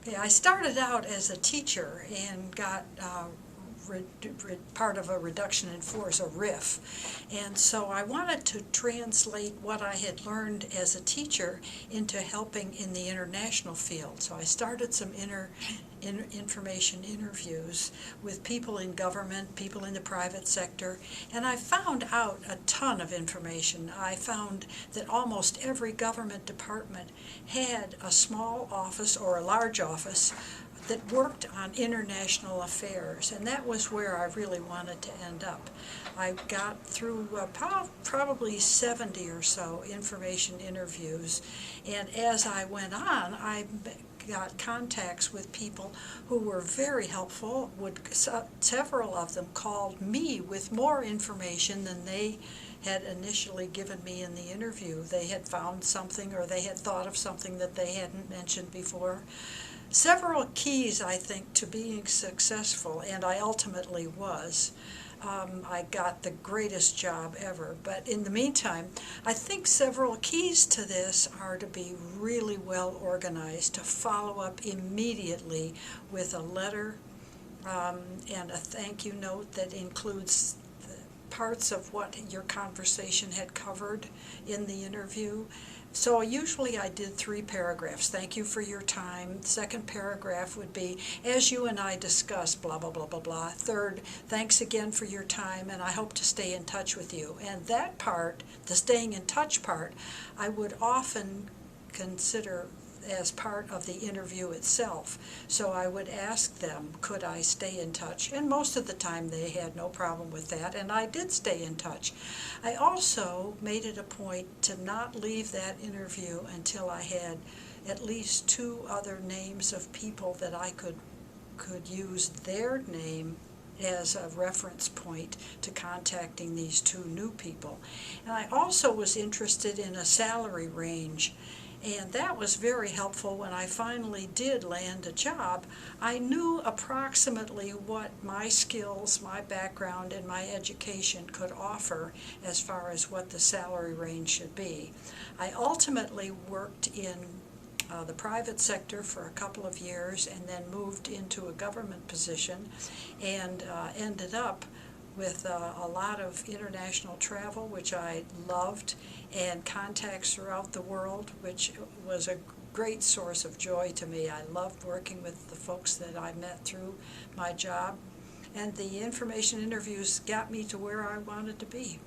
Yeah, I started out as a teacher and got part of a reduction in force, a RIF. And so I wanted to translate what I had learned as a teacher into helping in the international field. So I started some information interviews with people in government, people in the private sector, and I found out a ton of information. I found that almost every government department had a small office or a large office that worked on international affairs, and that was where I really wanted to end up. I got through probably 70 or so information interviews, and as I went on, I got contacts with people who were very helpful. Several of them called me with more information than they had initially given me in the interview. They had found something, or they had thought of something that they hadn't mentioned before. Several keys, I think, to being successful, and I ultimately was. I got the greatest job ever. But in the meantime, I think several keys to this are to be really well organized, to follow up immediately with a letter and a thank you note that includes parts of what your conversation had covered in the interview. So usually I did 3 paragraphs. Thank you for your time. Second paragraph would be, as you and I discussed, blah, blah, blah, blah, blah. Third, thanks again for your time, and I hope to stay in touch with you. And that part, the staying in touch part, I would often consider as part of the interview itself. So I would ask them, could I stay in touch? And most of the time they had no problem with that, and I did stay in touch. I also made it a point to not leave that interview until I had at least 2 other names of people that I could use their name as a reference point to contacting these 2 new people. And I also was interested in a salary range. And that was very helpful when I finally did land a job. I knew approximately what my skills, my background, and my education could offer as far as what the salary range should be. I ultimately worked in the private sector for a couple of years and then moved into a government position and ended up with a lot of international travel, which I loved, and contacts throughout the world, which was a great source of joy to me. I loved working with the folks that I met through my job, and the information interviews got me to where I wanted to be.